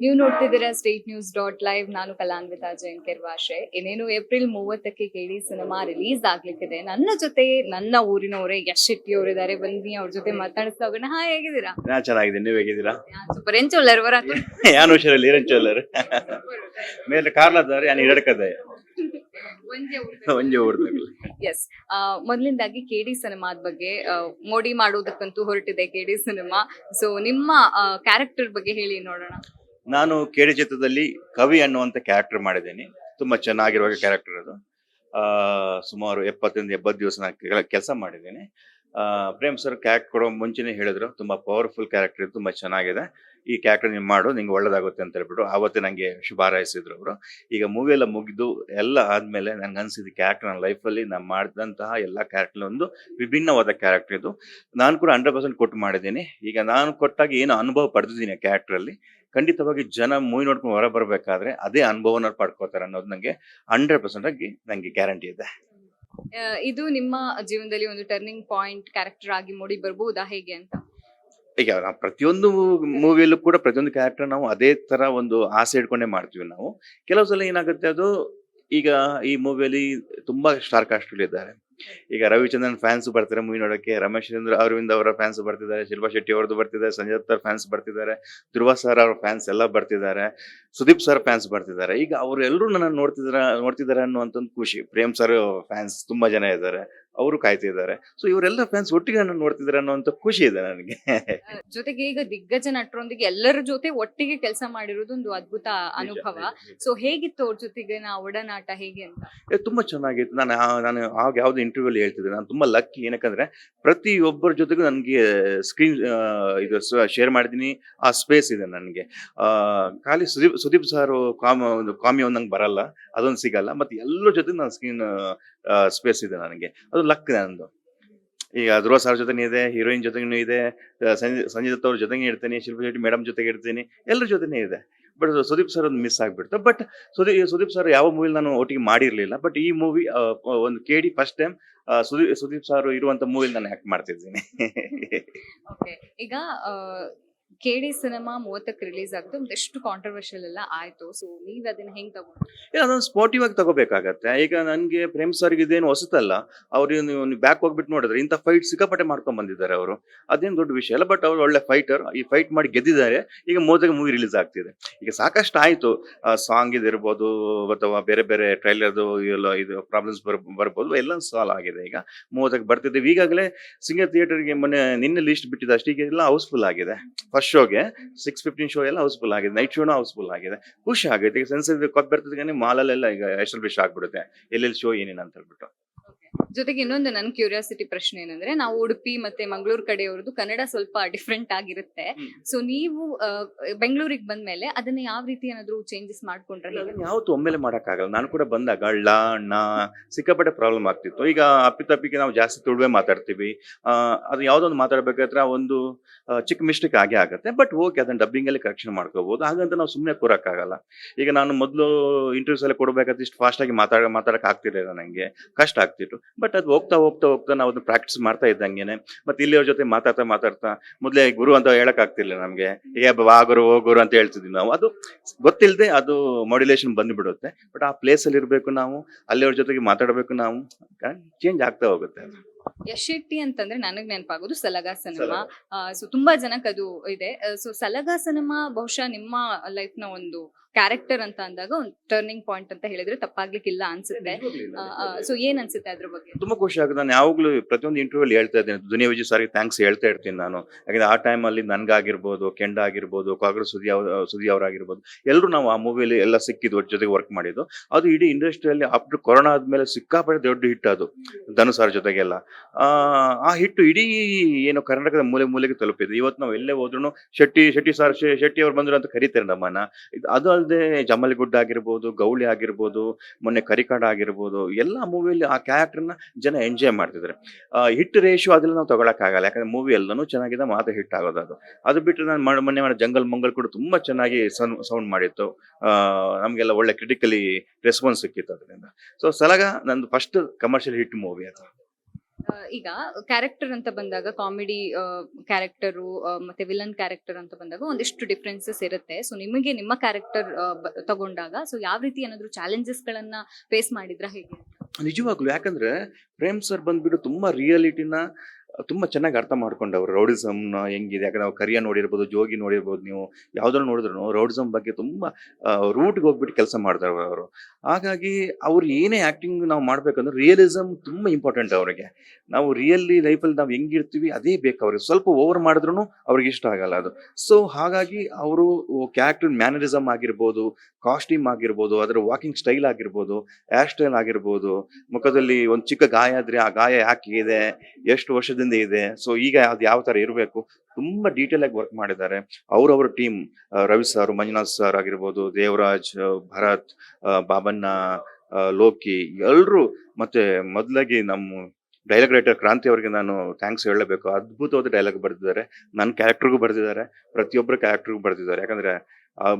ನೀವು ನೋಡ್ತಿದ್ದೀರಾ state news dot live. ನಾನು ಕಲಾನ್ವಿತಾ ಜೈನ್ ಕೆರ್ವಾಶೆ. ಇನ್ನೇನು ಏಪ್ರಿಲ್ 30ಕ್ಕೆ ಕೇಡಿ ಸಿನಿಮಾ ರಿಲೀಸ್ ಆಗ್ಲಿಕ್ಕಿದೆ. ನನ್ನ ಜೊತೆ ನನ್ನ ಊರಿನವರೇ ಯಶ್ ಶೆಟ್ಟಿ ಅವರಿದ್ದಾರೆ. ಬನ್ನಿ ಅವ್ರ ಜೊತೆ ಮಾತಾಡಿಸ್ತಾ ಹೋಗೋಣ. ಹಾ, ಹೇಗಿದ್ದೀರಾ? ನಾ ಚೆನ್ನಾಗಿದ್ದೀನಿ, ನೀವು ಹೇಗಿದ್ದೀರಾ? ಸೂಪರ್. ಏನ್ ಚೊಲ್ಲರ್ ವರ ಯಾನ್ ಹುಷಾರಲ್ಲಿ ಏನ್ ಚೊಲ್ಲರು ಮೇಲೆ ಕಾರ್ಲದವ್ರು ಯಾನ್ ಹಿಡಕದೆ ಒಂಜೆ ಊರ್ದಲ್ಲಿ. ಎಸ್. ಮೊದಲಿಂದಾಗಿ ಕೆಡಿ ಸಿನಿಮಾದ ಬಗ್ಗೆ ಮೋಡಿ ಮಾಡೋದಕ್ಕಂತೂ ಹೊರಟಿದೆ ಕೆಡಿ ಸಿನಿಮಾ. ಸೊ ನಿಮ್ಮ ಕ್ಯಾರೆಕ್ಟರ್ ಬಗ್ಗೆ ಹೇಳಿ ನೋಡೋಣ. ನಾನು ಕೇಡಿ ಚಿತ್ರದಲ್ಲಿ ಕವಿ ಅನ್ನುವಂತ ಕ್ಯಾರೆಕ್ಟರ್ ಮಾಡಿದ್ದೇನೆ. ತುಂಬಾ ಚೆನ್ನಾಗಿರುವ ಕ್ಯಾರೆಕ್ಟರ್ ಅದು. ಸುಮಾರು 70 ದಿವಸ ನಾನು ಕೆಲಸ ಮಾಡಿದ್ದೇನೆ. ಪ್ರೇಮ್ ಸರ್ ಕ್ಯಾರೆಕ್ಟರ್ ಕೊಡೋ ಮುಂಚೆನೆ ಹೇಳಿದ್ರು, ತುಂಬಾ ಪವರ್ಫುಲ್ ಕ್ಯಾರೆಕ್ಟರ್, ತುಂಬಾ ಚೆನ್ನಾಗಿದೆ, ಈ ಕ್ಯಾರೆಕ್ಟರ್ ನೀವು ಮಾಡು, ನಿಂಗೆ ಒಳ್ಳೇದಾಗುತ್ತೆ ಅಂತ ಹೇಳ್ಬಿಟ್ಟು ಆವತ್ತೇ ನಂಗೆ ಶುಭ ಹಾರೈಸಿದ್ರು ಅವರು. ಈಗ ಮೂವಿ ಎಲ್ಲ ಮುಗಿದು ಎಲ್ಲ ಆದ್ಮೇಲೆ ನನ್ಗೆ ಅನ್ಸಿದ ಕ್ಯಾರೆಕ್ಟರ್ ನನ್ನ ಲೈಫಲ್ಲಿ ನಾನು ಮಾಡಿದಂತಹ ಎಲ್ಲ ಕ್ಯಾರೆಕ್ಟರ್ ಒಂದು ವಿಭಿನ್ನವಾದ ಕ್ಯಾರೆಕ್ಟರ್ ಇದು. ನಾನು ಕೂಡ 100% ಕೊಟ್ಟು ಮಾಡಿದ್ದೀನಿ. ಈಗ ನಾನು ಕೊಟ್ಟಾಗ ಏನು ಅನುಭವ ಪಡೆದಿದ್ದೀನಿ ಆ ಕ್ಯಾರೆಕ್ಟರ್ ಅಲ್ಲಿ, ಖಂಡಿತವಾಗಿ ಜನ ಮೂವಿ ನೋಡ್ಕೊಂಡು ಹೊರ ಬರಬೇಕಾದ್ರೆ ಅದೇ ಅನುಭವನ ಪಡ್ಕೋತಾರೆ ಅನ್ನೋದು ನಂಗೆ 100% ಆಗಿ ನಂಗೆ ಗ್ಯಾರಂಟಿ ಇದೆ. ಇದು ನಿಮ್ಮ ಜೀವನದಲ್ಲಿ ಒಂದು ಟರ್ನಿಂಗ್ ಪಾಯಿಂಟ್ ಕ್ಯಾರೆಕ್ಟರ್ ಆಗಿ ಮೂಡಿ ಬರ್ಬಹುದಾ, ಹೇಗೆ ಅಂತ? ಈಗ ನಾವು ಪ್ರತಿಯೊಂದು ಮೂವಿಯಲ್ಲೂ ಕೂಡ ಪ್ರತಿಯೊಂದು ಕ್ಯಾರೆಕ್ಟರ್ ನಾವು ಅದೇ ತರ ಒಂದು ಆಸೆ ಇಟ್ಕೊಂಡೇ ಮಾಡ್ತೀವಿ ನಾವು. ಕೆಲವು ಸಲ ಏನಾಗುತ್ತೆ ಅದು, ಈಗ ಈ ಮೂವಿಯಲ್ಲಿ ತುಂಬಾ ಸ್ಟಾರ್ ಕಾಸ್ಟ್ಗಳು ಇದ್ದಾರೆ. ಈಗ ರವಿಚಂದ್ರನ್ ಫ್ಯಾನ್ಸ್ ಬರ್ತಾರೆ ಮೂವಿ ನೋಡಕ್ಕೆ, ರಮೇಶ್ ಚಂದ್ರ ಅರವಿಂದ್ ಅವರ ಫ್ಯಾನ್ಸ್ ಬರ್ತಿದ್ದಾರೆ, ಶಿಲ್ಪಾ ಶೆಟ್ಟಿ ಅವ್ರದ್ದು ಬರ್ತಿದ್ದಾರೆ, ಸಂಜಯ್ ದತ್ ಫ್ಯಾನ್ಸ್ ಬರ್ತಿದ್ದಾರೆ, ಧ್ರುವ ಸರ್ ಅವ್ರ ಫ್ಯಾನ್ಸ್ ಎಲ್ಲ ಬರ್ತಿದ್ದಾರೆ, ಸುದೀಪ್ ಸರ್ ಫ್ಯಾನ್ಸ್ ಬರ್ತಿದ್ದಾರೆ. ಈಗ ಅವರೆಲ್ಲರೂ ನನ್ನ ನೋಡ್ತಿದ್ದಾರೆ ಅನ್ನುವಂತ ಒಂದು ಖುಷಿ. ಪ್ರೇಮ್ ಸರ್ ಫ್ಯಾನ್ಸ್ ತುಂಬಾ ಜನ ಇದ್ದಾರೆ, ಅವರು ಕಾಯ್ತಿದ್ದಾರೆ. ಸೊ ಇವರೆಲ್ಲ ಫ್ಯಾನ್ಸ್ ಒಟ್ಟಿಗೆ ನನ್ನ ನೋಡ್ತಿದ್ದಾರೆ ಅನ್ನುವಂತ ಖುಷಿ ಇದೆ ನನಗೆ. ಜೊತೆಗೆ ಈಗ ದಿಗ್ಗಜ ನಟರೊಂದಿಗೆ ಎಲ್ಲರ ಜೊತೆ ಒಟ್ಟಿಗೆ ಕೆಲಸ ಮಾಡಿರೋದು ಒಂದು ಅದ್ಭುತ ಅನುಭವ. ಸೊ ಹೇಗಿತ್ತು ಅವ್ರ ಜೊತೆಗೆ ಒಡನಾಟ, ಹೇಗೆ ಅಂತ? ತುಂಬಾ ಚೆನ್ನಾಗಿತ್ತು. ನಾನು ಆಗ ಯಾವ್ದು ಇಂಟರ್ವ್ಯೂ ಅಲ್ಲಿ ಹೇಳ್ತಿದ್ದೆ, ನಾನು ತುಂಬಾ ಲಕ್ಕಿ. ಏನಕ್ಕಂದ್ರೆ ಪ್ರತಿಯೊಬ್ಬರ ಜೊತೆಗೂ ನನಗೆ ಸ್ಕ್ರೀನ್ ಇದು ಶೇರ್ ಮಾಡಿದೀನಿ, ಆ ಸ್ಪೇಸ್ ಇದೆ ನನಗೆ. ಖಾಲಿ ಸುದೀಪ್ ಸರ್ ಕಾಮಿ ಒಂದ್ ನಂಗೆ ಬರಲ್ಲ, ಅದೊಂದು ಸಿಗಲ್ಲ. ಮತ್ತೆ ಎಲ್ಲರ ಜೊತೆ ನಾನು ಸ್ಕ್ರೀನ್ ಸ್ಪೇಸ್ ಇದೆ ನನಗೆ, ಅದು ಲಕ್ ನಂದು. ಈಗ ಧ್ರುವ ಸರ್ ಜೊತೆನೂ ಇದೆ, ಹೀರೋಯಿನ್ ಜೊತೆಗೂ ಇದೆ, ಸಂಜಯ್ ದತ್ ಅವ್ರ ಜೊತೆಗೆ ಇರ್ತೀನಿ, ಶಿಲ್ಪಾ ಶೆಟ್ಟಿ ಮೇಡಮ್ ಜೊತೆಗೆ ಇರ್ತೀನಿ, ಎಲ್ಲರ ಜೊತೆನೇ ಇದೆ. ಬಟ್ ಸುದೀಪ್ ಸರ್ ಒಂದು ಮಿಸ್ ಆಗ್ಬಿಡ್ತು. ಬಟ್ ಸುದೀಪ್ ಸರ್ ಯಾವ ಮೂವಿ ನಾನು ಒಟ್ಟಿಗೆ ಮಾಡಿರ್ಲಿಲ್ಲ. ಬಟ್ ಈ ಮೂವಿ ಒಂದು ಕೇಡಿ ಫಸ್ಟ್ ಟೈಮ್ ಸುದೀಪ್ ಸರ್ ಇರುವಂತ ಮೂವಿಲಿ ನಾನು ಆಕ್ಟ್ ಮಾಡ್ತಿದ್ದೀನಿ. ಈಗ ಕೆಡಿ ಸಿನಿಮಾ 30ಕ್ಕೆ ರಿಲೀಸ್ ಆಗುತ್ತೆ, ಒಂದಷ್ಟು ಕಾಂಟ್ರವರ್ಷಿಯಲ್ ಎಲ್ಲ ಆಯ್ತು. ಸೊ ನೀವ್ ಅದನ್ನ ಹೆಂಗ್ ತಗೊಂಡ್ರಿ? ಅದನ್ನ ಸ್ಪೋರ್ಟಿವ್ ಆಗಿ ತಗೋಬೇಕಾಗತ್ತೆ. ಈಗ ನನ್ಗೆ ಪ್ರೇಮ್ ಸರ್ ಇದೇನು ಹೊಸತಲ್ಲ. ಅವ್ರು ನೀವು ಬ್ಯಾಕ್ ಹೋಗ್ಬಿಟ್ಟು ನೋಡಿದ್ರೆ ಇಂಥ ಫೈಟ್ ಸಿಕ್ಕಾಪಟ್ಟೆ ಮಾಡ್ಕೊಂಡ್ ಬಂದಿದ್ದಾರೆ ಅವರು. ಅದೇನು ದೊಡ್ಡ ವಿಷಯ ಅಲ್ಲ. ಬಟ್ ಅವ್ರು ಒಳ್ಳೆ ಫೈಟರ್, ಈ ಫೈಟ್ ಮಾಡಿ ಗೆದ್ದಿದ್ದಾರೆ. ಈಗ 30ಕ್ಕೆ ಮೂವಿ ರಿಲೀಸ್ ಆಗ್ತಿದೆ. ಈಗ ಸಾಕಷ್ಟು ಆಯ್ತು, ಸಾಂಗ್ ಇದಿರ್ಬೋದು ಅಥವಾ ಬೇರೆ ಬೇರೆ ಟ್ರೈಲರ್ದು ಎಲ್ಲ ಇದು ಪ್ರಾಬ್ಲಮ್ಸ್ ಬರ್ಬೋದು, ಎಲ್ಲ ಸಾಲ್ವ್ ಆಗಿದೆ. ಈಗ 30ಕ್ಕೆ ಬರ್ತಿದ್ದೀವಿ. ಈಗಾಗಲೇ ಸಿಂಗರ್ ಥಿಯೇಟರ್ಗೆ ನಿನ್ನೆ ಲಿಸ್ಟ್ ಬಿಟ್ಟಿದೆ ಅಷ್ಟೇ, ಈಗ ಎಲ್ಲ ಹೌಸ್ಫುಲ್ ಆಗಿದೆ. ಫಸ್ಟ್ ಶೋಗೆ 6:15 ಶೋ ಎಲ್ಲ ಹೌಸ್ಫುಲ್ ಆಗಿದೆ, ನೈಟ್ ಶೋನು ಹೌಸ್ಫುಲ್ ಆಗಿದೆ. ಖುಷಿ ಆಗುತ್ತೆ. ಈಗ ಸೆನ್ಸರ್ ಕೊಟ್ಟು ಬರ್ತದೆ, ಮಾಲಲ್ಲೆಲ್ಲ ಈಗ ಎಸ್ಟಾಬ್ಲಿಷ್ ಆಗ್ಬಿಡುತ್ತೆ ಎಲ್ಲೆಲ್ಲಿ ಶೋ ಏನೇನು ಅಂತ ಹೇಳ್ಬಿಟ್ಟು. ಜೊತೆಗೆ ಇನ್ನೊಂದು ನನ್ನ ಕ್ಯೂರಿಯಾಸಿಟಿ ಪ್ರಶ್ನೆ ಏನಂದ್ರೆ, ನಾವು ಉಡುಪಿ ಮತ್ತೆ ಮಂಗಳೂರು ಕಡೆಯವ್ರದ್ದು ಕನ್ನಡ ಸ್ವಲ್ಪ ಡಿಫ್ರೆಂಟ್ ಆಗಿರುತ್ತೆ. ಸೊ ನೀವು ಬೆಂಗಳೂರಿಗೆ ಬಂದ್ಮೇಲೆ ಅದನ್ನ ಯಾವ ರೀತಿ ಏನಾದ್ರು ಚೇಂಜಸ್ ಮಾಡ್ಕೊಂಡ್ರೆ? ಯಾವತ್ತು ಒಮ್ಮೆಲೆ ಮಾಡಕ್ಕಾಗಲ್ಲ. ನಾನು ಕೂಡ ಬಂದಾಗ ಅಳ್ಳ ಅಣ್ಣ ಸಿಕ್ಕಾಪಟ್ಟೆ ಪ್ರಾಬ್ಲಮ್ ಆಗ್ತಿತ್ತು. ಈಗ ಅಪ್ಪಿತಪ್ಪಿಗೆ ನಾವು ಜಾಸ್ತಿ ತುಳುವೆ ಮಾತಾಡ್ತೀವಿ. ಅದು ಯಾವ್ದೊಂದು ಮಾತಾಡ್ಬೇಕಾದ್ರೆ ಒಂದು ಚಿಕ್ಕ ಮಿಸ್ಟೇಕ್ ಆಗೇ ಆಗುತ್ತೆ. ಬಟ್ ಓಕೆ, ಅದನ್ನ ಡಬ್ಬಿಂಗ್ ಅಲ್ಲಿ ಕರೆಕ್ಷನ್ ಮಾಡ್ಕೋಬಹುದು. ಹಾಗಂತ ನಾವು ಸುಮ್ಮನೆ ಕೂರಕ್ಕಾಗಲ್ಲ. ಈಗ ನಾನು ಮೊದಲು ಇಂಟರ್ವ್ಯೂಸ್ ಎಲ್ಲ ಕೊಡಬೇಕಾದ್ರೆ ಇಷ್ಟು ಫಾಸ್ಟ್ ಆಗಿ ಮಾತಾಡಕ್ ಆಗ್ತಿರ್ಲಿಲ್ಲ, ನಂಗೆ ಕಷ್ಟ ಆಗ್ತಿತ್ತು. ಬಟ್ ಅದು ಹೋಗ್ತಾ ಹೋಗ್ತಾ ಹೋಗ್ತಾ ನಾವು ಅದನ್ನ ಪ್ರಾಕ್ಟೀಸ್ ಮಾಡ್ತಾ ಇದ್ದಂಗೆನೆ, ಮತ್ತೆ ಇಲ್ಲಿಯವ್ರ ಜೊತೆ ಮಾತಾಡ್ತಾ ಮೊದಲೇ ಗುರು ಅಂತ ಹೇಳಕ್ ಆಗ್ತಿರ್ಲಿಲ್ಲ ನಮ್ಗೆ. ಈಗ ಬಾ ಗುರು ಓ ಗುರು ಅಂತ ಹೇಳ್ತಿದ್ವಿ ನಾವು. ಅದು ಗೊತ್ತಿಲ್ಲದೆ ಅದು ಮಾಡ್ಯುಲೇಷನ್ ಬಂದ್ಬಿಡುತ್ತೆ. ಬಟ್ ಆ ಪ್ಲೇಸ್ ಅಲ್ಲಿ ಇರ್ಬೇಕು ನಾವು, ಅಲ್ಲಿಯವ್ರ ಜೊತೆಗೆ ಮಾತಾಡಬೇಕು ನಾವು, ಚೇಂಜ್ ಆಗ್ತಾ ಹೋಗುತ್ತೆ ಅದು. ಯಶ್ ಶೆಟ್ಟಿ ಅಂತಂದ್ರೆ ನನಗ್ ನೆನಪಾಗೋದು ಸಲಗ ಸಿನಿಮಾ. ಸೊ ತುಂಬಾ ಜನಕ್ಕೆ ಅದು ಇದೆ. ಸೊ ಸಲಗ ಸಿನಿಮಾ ಬಹುಶಃ ನಿಮ್ಮ ಲೈಫ್ ನ ಒಂದು ಕ್ಯಾರೆಕ್ಟರ್ ಅಂತ ಅಂದಾಗ ಒಂದು ಟರ್ನಿಂಗ್ ಪಾಯಿಂಟ್ ಅಂತ ಹೇಳಿದ್ರೆ ತಪ್ಪಾಗ್ಲಿಕ್ಕಿಲ್ಲ ಅನ್ಸುತ್ತೆ. ಸೊ ಏನ್ ಅನ್ಸುತ್ತೆ ಅದ್ರ ಬಗ್ಗೆ? ತುಂಬಾ ಖುಷಿ ಆಗುತ್ತೆ. ನಾನು ಯಾವಾಗ್ಲೂ ಪ್ರತಿಯೊಂದು ಇಂಟರ್ವ್ಯೂ ಹೇಳ್ತಾ ಇದ್ದೇನೆ, ದುನಿಯಾ ವಿಜಯ್ ಸರ್ಗೆ ಥ್ಯಾಂಕ್ಸ್ ಹೇಳ್ತಾ ಇರ್ತೀನಿ ನಾನು. ಯಾಕಂದ್ರೆ ಆ ಟೈಮ್ ಅಲ್ಲಿ ನನ್ಗಾಗಿರ್ಬೋದು, ಕೆಂಡ ಆಗಿರ್ಬೋದು, ಕಾಗರ ಸುದಿ ಅವರಾಗಿರ್ಬೋದು, ಎಲ್ಲರೂ ನಾವು ಆ ಮೂವಿಯಲ್ಲಿ ಎಲ್ಲ ಸಿಕ್ಕಿದ್ವು, ಜೊತೆಗೆ ವರ್ಕ್ ಮಾಡಿದ್ದು. ಅದು ಇಡೀ ಇಂಡಸ್ಟ್ರಿಯಲ್ಲಿ ಆಫ್ಟರ್ ಕೊರೋನಾ ಆದ್ಮೇಲೆ ಸಿಕ್ಕಾಪಟ್ಟೆ ದೊಡ್ಡ ಹಿಟ್ ಅದು, ಧನು ಸರ್ ಜೊತೆಗೆಲ್ಲ. ಆ ಹಿಟ್ಟು ಇಡೀ ಏನು ಕರ್ನಾಟಕದ ಮೂಲೆ ಮೂಲೆಗೆ ತಲುಪಿದೆ. ಇವತ್ತು ನಾವು ಎಲ್ಲೇ ಹೋದ್ರು ಶೆಟ್ಟಿ ಅವ್ರು ಬಂದ್ರು ಅಂತ ಕರೀತಾರೆ ನಮ್ಮನ್ನ. ಅದು ಅಲ್ಲದೆ ಜಮಲ್ಗುಡ್ಡ ಆಗಿರ್ಬೋದು, ಗೌಳಿ ಆಗಿರ್ಬೋದು, ಮೊನ್ನೆ ಕರಿಕಾಡ ಆಗಿರ್ಬೋದು, ಎಲ್ಲ ಮೂವಿಯಲ್ಲಿ ಆ ಕ್ಯಾರೆಕ್ಟರ್ನ ಜನ ಎಂಜಾಯ್ ಮಾಡ್ತಿದ್ದಾರೆ. ಹಿಟ್ ರೇಷಿಯೋ ಅದೆಲ್ಲ ನಾವು ತಗೊಳಕ್ಕಾಗಲ್ಲ. ಯಾಕಂದ್ರೆ ಮೂವಿ ಎಲ್ಲನೂ ಚೆನ್ನಾಗಿದೆ, ಮಾತ್ರ ಹಿಟ್ ಆಗೋದು ಅದು. ಅದು ಬಿಟ್ಟರೆ ನಾನು ಮೊನ್ನೆ ಜಂಗಲ್ ಮಂಗಲ್ ಕೂಡ ತುಂಬಾ ಚೆನ್ನಾಗಿ ಸೌಂಡ್ ಮಾಡಿತ್ತು. ನಮ್ಗೆಲ್ಲ ಒಳ್ಳೆ ಕ್ರಿಟಿಕಲಿ ರೆಸ್ಪಾನ್ಸ್ ಸಿಕ್ಕಿತ್ತು ಅದರಿಂದ. ಸೊ ಸಲಗ ನಂದು ಫಸ್ಟ್ ಕಮರ್ಷಿಯಲ್ ಹಿಟ್ ಮೂವಿ ಅದು. ಈಗ ಕ್ಯಾರೆಕ್ಟರ್ ಅಂತ ಬಂದಾಗ ಕಾಮಿಡಿ ಕ್ಯಾರೆಕ್ಟರು ಮತ್ತೆ ವಿಲನ್ ಕ್ಯಾರೆಕ್ಟರ್ ಅಂತ ಬಂದಾಗ ಒಂದಿಷ್ಟು ಡಿಫ್ರೆನ್ಸಸ್ ಇರುತ್ತೆ. ಸೊ ನಿಮಗೆ ನಿಮ್ಮ ಕ್ಯಾರೆಕ್ಟರ್ ತಗೊಂಡಾಗ ಸೊ ಯಾವ ರೀತಿ ಏನಾದ್ರು ಚಾಲೆಂಜಸ್ ಗಳನ್ನ ಫೇಸ್ ಮಾಡಿದ್ರ ಹೇಗೆ? ನಿಜವಾಗ್ಲು ಯಾಕಂದ್ರೆ ಪ್ರೇಮ್ ಸರ್ ಬಂದ್ಬಿಟ್ಟು ತುಂಬಾ ರಿಯಾಲಿಟಿನ ತುಂಬಾ ಚೆನ್ನಾಗಿ ಅರ್ಥ ಮಾಡ್ಕೊಂಡವ್ರು. ರೌಡಿಸಮ್ನ ಹೆಂಗಿದೆ, ಯಾಕಂದ್ರೆ ನಾವು ಕರಿಯ ನೋಡಿರ್ಬೋದು, ಜೋಗಿ ನೋಡಿರ್ಬೋದು, ನೀವು ಯಾವ್ದ್ರಲ್ಲಿ ನೋಡಿದ್ರು ರೌಡಿಸಮ್ ಬಗ್ಗೆ ತುಂಬಾ ರೂಟ್ಗೆ ಹೋಗ್ಬಿಟ್ಟು ಕೆಲಸ ಮಾಡ್ತಾರೆ ಅವರು. ಹಾಗಾಗಿ ಅವ್ರು ಏನೇ ಆಕ್ಟಿಂಗ್ ನಾವು ಮಾಡ್ಬೇಕಂದ್ರೆ ರಿಯಲಿಸಮ್ ತುಂಬಾ ಇಂಪಾರ್ಟೆಂಟ್ ಅವರಿಗೆ. ನಾವು ರಿಯಲಿ ಲೈಫಲ್ಲಿ ನಾವು ಹೆಂಗಿರ್ತೀವಿ ಅದೇ ಬೇಕು ಅವ್ರಿಗೆ. ಸ್ವಲ್ಪ ಓವರ್ ಮಾಡಿದ್ರು ಅವ್ರಿಗೆ ಇಷ್ಟ ಆಗಲ್ಲ ಅದು. ಸೊ ಹಾಗಾಗಿ ಅವರು ಕ್ಯಾರೆಕ್ಟರ್ ಮ್ಯಾನರಿಸಮ್ ಆಗಿರ್ಬೋದು, ಕಾಸ್ಟ್ಯೂಮ್ ಆಗಿರ್ಬೋದು, ಅದರ ವಾಕಿಂಗ್ ಸ್ಟೈಲ್ ಆಗಿರ್ಬೋದು, ಹೇರ್ ಸ್ಟೈಲ್ ಆಗಿರ್ಬೋದು, ಮುಖದಲ್ಲಿ ಒಂದು ಚಿಕ್ಕ ಗಾಯ ಆದ್ರೆ ಆ ಗಾಯ ಯಾಕೆ ಇದೆ, ಎಷ್ಟು ವರ್ಷದಿಂದ ಇದೆ, ಸೊ ಈಗ ಅದು ಯಾವ ತರ ಇರಬೇಕು, ತುಂಬಾ ಡೀಟೇಲ್ ಆಗಿ ವರ್ಕ್ ಮಾಡಿದ್ದಾರೆ. ಅವ್ರವ್ರ team, Ravi sir, Manjunath sir ಆಗಿರ್ಬೋದು, ದೇವರಾಜ್, ಭರತ್, ಬಾಬಣ್ಣ, ಲೋಕಿ, ಎಲ್ರು. ಮತ್ತೆ ಮೊದಲಾಗಿ ನಮ್ಮ ಡೈಲಾಗ್ ರೈಟರ್ ಕ್ರಾಂತಿ ಅವರಿಗೆ ನಾನು ಥ್ಯಾಂಕ್ಸ್ ಹೇಳಬೇಕು. ಅದ್ಭುತವಾದ ಡೈಲಾಗ್ ಬರೆದಿದ್ದಾರೆ, ನನ್ನ ಕ್ಯಾರೆಕ್ಟರ್ಗೂ ಬರೆದಿದ್ದಾರೆ, ಪ್ರತಿಯೊಬ್ಬರ ಕ್ಯಾರೆಕ್ಟರ್ಗೂ ಬರೆದಿದ್ದಾರೆ. ಯಾಕಂದ್ರೆ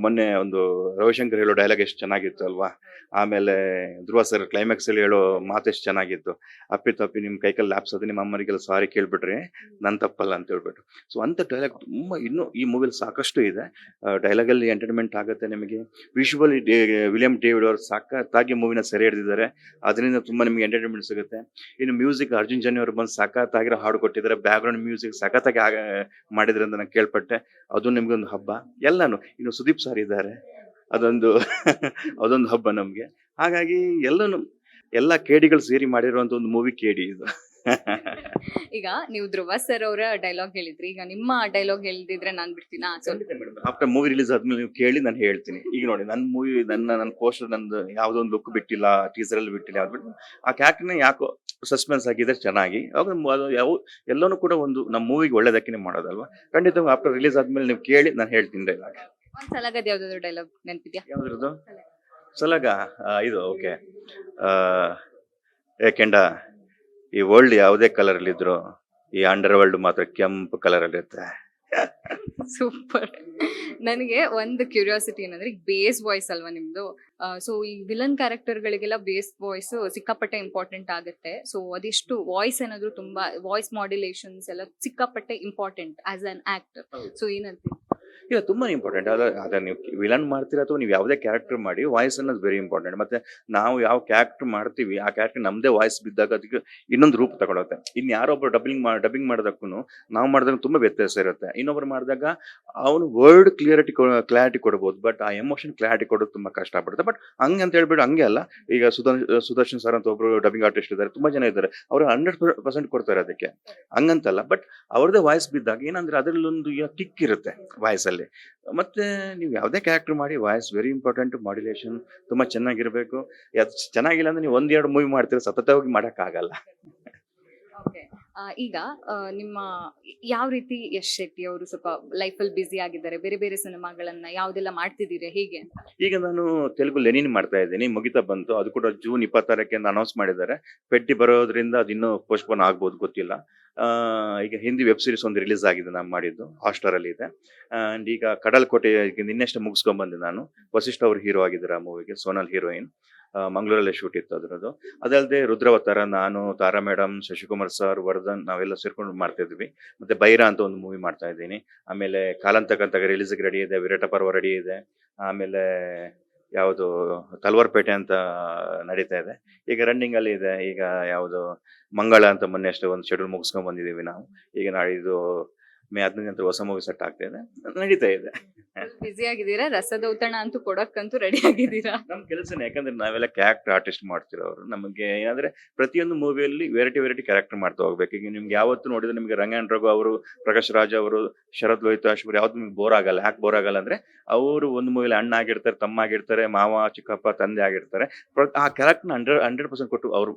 ಮೊನ್ನೆ ಒಂದು ರವಿಶಂಕರ್ ಹೇಳೋ ಡೈಲಾಗ್ ಎಷ್ಟು ಚೆನ್ನಾಗಿತ್ತು ಅಲ್ವಾ. ಆಮೇಲೆ ಧ್ರುವ ಸರ್ ಕ್ಲೈಮ್ಯಾಕ್ಸ್ ಅಲ್ಲಿ ಹೇಳೋ ಮಾತು ಎಷ್ಟು ಚೆನ್ನಾಗಿತ್ತು. ಅಪ್ಪಿ ತಪ್ಪಿ ನಿಮ್ ಕೈಕಲ್ಲಿ ಲ್ಯಾಪ್ಸೋದು, ನಿಮ್ಮ ಅಮ್ಮನಿಗೆಲ್ಲ ಸಾರಿ ಕೇಳ್ಬಿಟ್ರಿ, ನನ್ ತಪ್ಪಲ್ಲ ಅಂತ ಹೇಳ್ಬಿಟ್ಟು. ಸೊ ಅಂತ ಡೈಲಾಗ್ ತುಂಬಾ ಇನ್ನೂ ಈ ಮೂವಿಲಿ ಸಾಕಷ್ಟು ಇದೆ. ಡೈಲಾಗ್ ಅಲ್ಲಿ ಎಂಟರ್ಟೈನ್ಮೆಂಟ್ ಆಗುತ್ತೆ ನಿಮಗೆ. ವಿಜುವಲ್ ವಿಲಿಯಂ ಡೇವಿಡ್ ಅವರು ಸಖತ್ತಾಗಿ ಮೂವಿನ ಸೆರೆ ಹಿಡಿದಿದ್ದಾರೆ, ಅದರಿಂದ ತುಂಬಾ ನಿಮಗೆ ಎಂಟರ್ಟೈನ್ಮೆಂಟ್ ಸಿಗುತ್ತೆ. ಇನ್ನು ಮ್ಯೂಸಿಕ್ ಅರ್ಜುನ್ ಜನ್ಯ ಅವರು ಬಂದು ಸಖತ್ತಾಗಿರೋ ಹಾಡು ಕೊಟ್ಟಿದ್ದಾರೆ, ಬ್ಯಾಕ್ ಗ್ರೌಂಡ್ ಮ್ಯೂಸಿಕ್ ಸಖತ್ತಾಗಿ ಮಾಡಿದ್ರೆ ಅಂತ ನಾನು ಕೇಳ್ಪಟ್ಟೆ. ಅದು ನಿಮ್ಗೊಂದು ಹಬ್ಬ. ಎಲ್ಲಾನು ಇನ್ನು ಸುದೀಪ್ ಸರ್ ಇದ್ದಾರೆ, ಅದೊಂದು ಅದೊಂದು ಹಬ್ಬ ನಮ್ಗೆ. ಹಾಗಾಗಿ ಎಲ್ಲ ಕೇಡಿಗಳು ಸೇರಿ ಮಾಡಿರುವಂತ ಒಂದು ಮೂವಿ ಕೇಡಿ ಇದು. ಈಗ ನೀವು ಧ್ರುವ ಸರ್ ಅವರ ಡೈಲಾಗ್ ಹೇಳಿದ್ರಿ, ಈಗ ನಿಮ್ಮ ಡೈಲಾಗ್ ಹೇಳಿದ್ರೆ ನಾನ್ ಬಿಡ್ತೀನಾ? ಆಫ್ಟರ್ ಮೂವಿ ರಿಲೀಸ್ ಆದ್ಮೇಲೆ ನೀವು ಕೇಳಿ ನಾನು ಹೇಳ್ತೀನಿ. ಈಗ ನೋಡಿ ನನ್ನ ಮೂವಿ, ನನ್ನ ಪೋಸ್ಟರ್, ನಂದು ಯಾವ್ದೋ ಒಂದು ಲುಕ್ ಬಿಟ್ಟಿಲ್ಲ, ಟೀಸರ್ ಅಲ್ಲಿ ಬಿಟ್ಟಿಲ್ಲ, ಯಾವ್ದು ಆ ಕ್ಯಾರೆಕ್ಟರ್ನ ಯಾಕೋ ಸಸ್ಪೆನ್ಸ್ ಆಗಿದ್ರೆ ಚೆನ್ನಾಗಿ ಎಲ್ಲನೂ ಕೂಡ ಒಂದು ನಮ್ಮ ಮೂವಿಗೆ ಒಳ್ಳೇದಕ್ಕೆ ಮಾಡೋದಲ್ವಾ. ಖಂಡಿತ ಆಫ್ಟರ್ ರಿಲೀಸ್ ಆದ್ಮೇಲೆ ನೀವು ಕೇಳಿ ನಾನು ಹೇಳ್ತೀನಿ ಡೈಲಾಗ್. ಒಂದ್ ಸಲಗದ ಯಾವ್ದಾದ್ರು ಡೈಲಾಗ್ ನೆನ್ಪಿದ್ಯಾ? ಯಾವ್ದ್ರದ್ದು ಸಲಗ? ಇದು ಓಕೆ. ಯಾಕೆಂಡ ಈ ವರ್ಲ್ಡ್ ಯಾವುದೇ ಕಲರ್ ಅಲ್ಲಿ ಇದ್ರು, ಈ ಅಂಡರ್ ವರ್ಲ್ಡ್ ಮಾತ್ರ ಕೆಂಪು ಕಲರ್ ಅಲ್ಲಿ ಇರುತ್ತೆ. ಸೂಪರ್. ನನಗೆ ಒಂದು ಕ್ಯೂರಿಯಾಸಿಟಿ ಏನಂದ್ರೆ, ಈಗ ಬೇಸ್ ವಾಯ್ಸ್ ಅಲ್ವಾ ನಿಮ್ದು? ಸೊ ಈ ವಿಲನ್ ಕ್ಯಾರೆಕ್ಟರ್ ಗಳಿಗೆಲ್ಲ ಬೇಸ್ ವಾಯ್ಸ್ ಸಿಕ್ಕಾಪಟ್ಟೆ ಇಂಪಾರ್ಟೆಂಟ್ ಆಗುತ್ತೆ. ಸೊ ಅದೆಷ್ಟು ವಾಯ್ಸ್ ಏನಾದ್ರು ತುಂಬಾ ವಾಯ್ಸ್ ಮಾಡ್ಯುಲೇಷನ್ಸ್ ಎಲ್ಲ ಸಿಕ್ಕಾಪಟ್ಟೆ important as an actor. So ಏನಂತ? ಇಲ್ಲ, ತುಂಬಾ ಇಂಪಾರ್ಟೆಂಟ್. ಅದ ನೀವು ವಿಲನ್ ಮಾಡ್ತೀರಾ ಅಥವಾ ನೀವು ಯಾವುದೇ ಕ್ಯಾರೆಕ್ಟರ್ ಮಾಡಿ, ವಾಯ್ಸ್ ಅನ್ನೋದು ವೆರಿ ಇಂಪಾರ್ಟೆಂಟ್. ಮತ್ತೆ ನಾವು ಯಾವ ಕ್ಯಾರೆಕ್ಟರ್ ಮಾಡ್ತೀವಿ ಆ ಕ್ಯಾರೆಕ್ಟರ್ ನಮ್ದೇ ವಾಯ್ಸ್ ಬಿದ್ದಾಗ ಅದಕ್ಕೆ ಇನ್ನೊಂದು ರೂಪ ತಗೊಳುತ್ತೆ. ಇನ್ ಯಾರೊಬ್ರು ಡಬ್ಬಿಂಗ್ ಮಾಡೋದಕ್ಕೂ ನಾವು ಮಾಡಿದಾಗ ತುಂಬಾ ವ್ಯತ್ಯಾಸ ಇರುತ್ತೆ. ಇನ್ನೊಬ್ರು ಮಾಡಿದಾಗ ಅವನು ವರ್ಡ್ ಕ್ಲಾರಿಟಿ ಕೊಡ್ಬೋದು, ಬಟ್ ಆ ಎಮೋಷನ್ ಕ್ಲಾರಿಟಿ ಕೊಡೋದು ತುಂಬಾ ಕಷ್ಟ ಆಗ್ಬಿಡುತ್ತೆ. ಬಟ್ ಹಂಗೆ ಅಂತ ಹೇಳ್ಬಿಟ್ಟು ಹಂಗೆ ಅಲ್ಲ. ಈಗ ಸುದರ್ಶನ್ ಸರ್ ಅಂತ ಒಬ್ರು ಡಬ್ಬಿಂಗ್ ಆರ್ಟಿಸ್ಟ್ ಇದ್ದಾರೆ, ತುಂಬಾ ಜನ ಇದ್ದಾರೆ, ಅವರು 100% ಕೊಡ್ತಾರೆ ಅದಕ್ಕೆ, ಹಂಗಂತಲ್ಲ. ಬಟ್ ಅವ್ರದೇ ವಾಯ್ಸ್ ಬಿದ್ದಾಗ ಏನಂದ್ರೆ ಅದರಲ್ಲೊಂದು ಕಿಕ್ ಇರುತ್ತೆ ವಾಯ್ಸ್ ಅಲ್ಲಿ. ಮತ್ತೆ ನೀವು ಯಾವುದೇ ಕ್ಯಾರೆಕ್ಟರ್ ಮಾಡಿ, ವಾಯ್ಸ್ ವೆರಿ ಇಂಪಾರ್ಟೆಂಟ್. ಮಾಡ್ಯುಲೇಷನ್ ತುಂಬಾ ಚೆನ್ನಾಗಿರ್ಬೇಕು. ಚೆನ್ನಾಗಿಲ್ಲ ಅಂದ್ರೆ ನೀವು 1-2 ಮೂವಿ ಮಾಡ್ತೀರಾ, ಸತತವಾಗಿ ಮಾಡಕ್ ಆಗಲ್ಲ. ಈಗ ನಿಮ್ಮ ಯಾವ ರೀತಿ ಯಶ್ ಶೆಟ್ಟಿ ಅವರು ಸ್ವಲ್ಪ ಲೈಫಲ್ಲಿ ಬ್ಯುಸಿ ಆಗಿದ್ದಾರೆ, ಬೇರೆ ಬೇರೆ ಸಿನಿಮಾಗಳನ್ನ ಯಾವ್ದೆಲ್ಲ ಮಾಡ್ತಿದ್ದೀರಾ, ಹೇಗೆ? ಈಗ ನಾನು ತೆಲುಗು ಲೆನಿನ್ ಮಾಡ್ತಾ ಇದ್ದೀನಿ, ಮುಗಿತಾ ಬಂತು. ಅದು ಕೂಡ ಜೂನ್ 26ಕ್ಕೆ ಅನೌನ್ಸ್ ಮಾಡಿದ್ದಾರೆ. ಪೆಟ್ಟಿ ಬರೋದ್ರಿಂದ ಅದಿನ್ನೂ ಪೋಸ್ಟ್ಪೋನ್ ಆಗ್ಬೋದು, ಗೊತ್ತಿಲ್ಲ. ಈಗ ಹಿಂದಿ ವೆಬ್ ಸೀರೀಸ್ ಒಂದು ರಿಲೀಸ್ ಆಗಿದೆ, ನಾನು ಮಾಡಿದ್ದು ಹಾಟ್‌ಸ್ಟಾರ್ ಅಲ್ಲಿ ಇದೆ. ಅಂಡ್ ಈಗ ಕಡಲ್ಕೋಟೆ ನಿನ್ನೆಷ್ಟೇ ಮುಗಿಸ್ಕೊಂಡ್ ಬಂದೆ ನಾನು. ವಸಿಷ್ಠ ಅವರು ಹೀರೋ ಆಗಿದ್ದಾರೆ ಆ ಮೂವಿಗೆ, ಸೋನಲ್ ಹೀರೋಯಿನ್. ಮಂಗಳೂರಲ್ಲೇ ಶೂಟ್ ಇತ್ತು ಅದರದ್ದು. ಅದಲ್ಲದೆ ರುದ್ರಾವತಾರ, ನಾನು, ತಾರಾ ಮೇಡಮ್, ಶಶಿಕುಮಾರ್ ಸರ್, ವರ್ಧನ್, ನಾವೆಲ್ಲ ಸೇರ್ಕೊಂಡು ಮಾಡ್ತಾ ಇದ್ವಿ. ಮತ್ತೆ ಬೈರ ಅಂತ ಒಂದು ಮೂವಿ ಮಾಡ್ತಾ ಇದ್ದೀನಿ. ಆಮೇಲೆ ಕಾಲಂತಕಂತ ರಿಲೀಸ್ಗೆ ರೆಡಿ ಇದೆ, ವಿರಾಟ ಪರ್ವ ರೆಡಿ ಇದೆ. ಆಮೇಲೆ ಯಾವುದು ತಲ್ವಾರ್ಪೇಟೆ ಅಂತ ನಡೀತಾ ಇದೆ, ಈಗ ರನ್ನಿಂಗ್ ಅಲ್ಲಿ ಇದೆ. ಈಗ ಯಾವುದು ಮಂಗಳ ಅಂತ ಮೊನ್ನೆ ಅಷ್ಟೇ ಒಂದು ಶೆಡ್ಯೂಲ್ ಮುಗಿಸ್ಕೊಂಡ್ ಬಂದಿದ್ದೀವಿ ನಾವು. ಈಗ ನಾಡಿದ್ದು ಮೇ 15 ನಂತರ ಹೊಸ ಮೂವಿ ಸೆಟ್ ಆಗ್ತಾ ಇದೆ, ನಡೀತಾ ಇದೆ. ಬ್ಯುಸಿ ಆಗಿದ್ದೀರಾ, ರಸದೌತಣ ಅಂತೂ ಕೊಡಕ್ಕಂತೂ ರೆಡಿ ಆಗಿದ್ದೀರಾ? ನಮ್ ಕೆಲಸನೇ, ಯಾಕಂದ್ರೆ ನಾವೆಲ್ಲ ಕ್ಯಾರೆಕ್ಟರ್ ಆರ್ಟಿಸ್ಟ್ ಮಾಡ್ತಿರೋರು. ನಮಗೆ ಏನಂದ್ರೆ ಪ್ರತಿಯೊಂದು ಮೂವಿಯಲ್ಲಿ ವೆರೈಟಿ ಕ್ಯಾರೆಕ್ಟರ್ ಮಾಡ್ತಾ ಹೋಗ್ಬೇಕು. ಈಗ ನಿಮ್ಗೆ ಯಾವತ್ತು ನೋಡಿದ್ರೆ ನಿಮ್ಗೆ ರಂಗಾಯಣ್ ರಘು ಅವರು, ಪ್ರಕಾಶ್ ರಾಜ್ ಅವರು, ಶರದ್ ಲೋಹಿತ್ ಅಶ್ವರ್ ಯಾವ್ದು ನಿಮ್ಗೆ ಬೋರ್ ಆಗಲ್ಲ. ಯಾಕೆ ಬೋರ್ ಆಗಲ್ಲ ಅಂದ್ರೆ ಅವರು ಒಂದು ಮೂವಿಲಿ ಅಣ್ಣ ಆಗಿರ್ತಾರೆ, ತಮ್ಮ ಆಗಿರ್ತಾರೆ, ಮಾವ, ಚಿಕ್ಕಪ್ಪ, ತಂದೆ ಆಗಿರ್ತಾರೆ. ಆ ಕ್ಯಾರೆಕ್ಟರ್ನ 100% ಕೊಟ್ಟು ಅವರು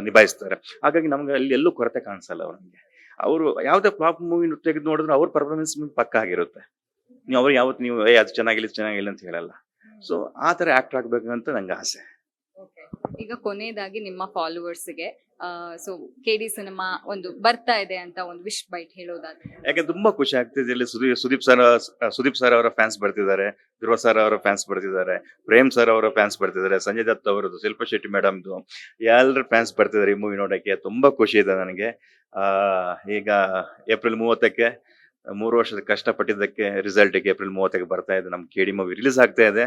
ನಿಭಾಯಿಸ್ತಾರೆ. ಹಾಗಾಗಿ ನಮ್ಗೆ ಅಲ್ಲಿ ಎಲ್ಲೂ ಕೊರತೆ ಕಾಣಿಸಲ್ಲ ಅವ್ರಿಗೆ. ಅವರು ಯಾವ್ದೇ ಫ್ಲಾಪ್ ಮೂವಿ ತೆಗೆದು ನೋಡಿದ್ರೆ ಅವ್ರ ಪರ್ಫಾರ್ಮೆನ್ಸ್ ಪಕ್ಕ ಆಗಿರುತ್ತೆ. ನೀವು ಅವ್ರು ಯಾವತ್ತು ನೀವು ಅದು ಚೆನ್ನಾಗಿಲ್ಲ ಅಂತ ಹೇಳಲ್ಲ. ಸೊ ಆ ತರ ಆಕ್ಟರ್ ಆಗ್ಬೇಕಂತ ನಂಗೆ ಆಸೆ. ಈಗ ಕೊನೆಯದಾಗಿ ನಿಮ್ಮ ಫಾಲೋವರ್ಸ್ಗೆ ಸೊ KD ಸಿನಿಮಾ ಒಂದು ಬರ್ತಾ ಇದೆ ಅಂತ ಒಂದು ವಿಶ್ ಬೈಟ್ ಹೇಳೋದಾದ್ರೆ. ಯಾಕೆ ತುಂಬಾ ಖುಷಿ ಆಗ್ತಿದೆ. ಇಲ್ಲಿ ಸುದೀಪ್ ಸರ್ ಅವರ ಫ್ಯಾನ್ಸ್ ಬರ್ತಿದ್ದಾರೆ, ಧ್ರುವ ಸರ್ ಅವರ ಫ್ಯಾನ್ಸ್ ಬರ್ತಿದ್ದಾರೆ, ಪ್ರೇಮ್ ಸರ್ ಅವರ ಫ್ಯಾನ್ಸ್ ಬರ್ತಿದ್ದಾರೆ, ಸಂಜಯ್ ದತ್ ಅವರದ್ದು, ಶಿಲ್ಪಾ ಶೆಟ್ಟಿ ಮೇಡಮ್ದು, ಎಲ್ಲರ ಫ್ಯಾನ್ಸ್ ಬರ್ತಿದ್ದಾರೆ ಈ ಮೂವಿ ನೋಡಕ್ಕೆ. ತುಂಬಾ ಖುಷಿ ಇದೆ ನನಗೆ. ಈಗ ಏಪ್ರಿಲ್ 30ಕ್ಕೆ 3 ವರ್ಷದ ಕಷ್ಟಪಟ್ಟಿದ್ದಕ್ಕೆ ರಿಸಲ್ಟ್ಗೆ ಏಪ್ರಿಲ್ 30ಕ್ಕೆ ಬರ್ತಾ ಇದೆ. ನಮ್ಮ KD ಮೂವಿ ರಿಲೀಸ್ ಆಗ್ತಾ ಇದೆ.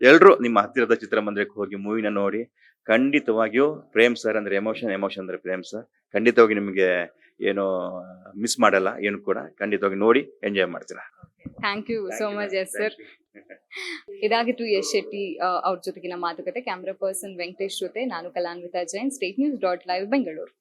ಎಲ್ಲರೂ ನಿಮ್ಮ ಹತ್ತಿರದ ಚಿತ್ರಮಂದಿರಕ್ಕೆ ಹೋಗಿ ಮೂವಿನ ನೋಡಿ. ಖಂಡಿತವಾಗಿಯೂ ಪ್ರೇಮ್ ಸರ್ ಅಂದ್ರೆ ಎಮೋಷನ್ ಅಂದ್ರೆ ಪ್ರೇಮ್ ಸರ್. ಖಂಡಿತವಾಗಿ ನಿಮಗೆ ಏನು ಮಿಸ್ ಮಾಡಲ್ಲ, ಏನು ಕೂಡ ಖಂಡಿತವಾಗಿ ನೋಡಿ ಎಂಜಾಯ್ ಮಾಡ್ತೀರಾ. Thank you so much yes sir. ಇದಾಗಿತ್ತು ಯಶ್ ಶೆಟ್ಟಿ ಅವ್ರ ಜೊತೆಗಿನ ಮಾತುಕತೆ. ಕ್ಯಾಮ್ರಾ ಪರ್ಸನ್ ವೆಂಕಟೇಶ್ ಜೊತೆ ನಾನು Kalanvita Jain. State news .live Bengaluru.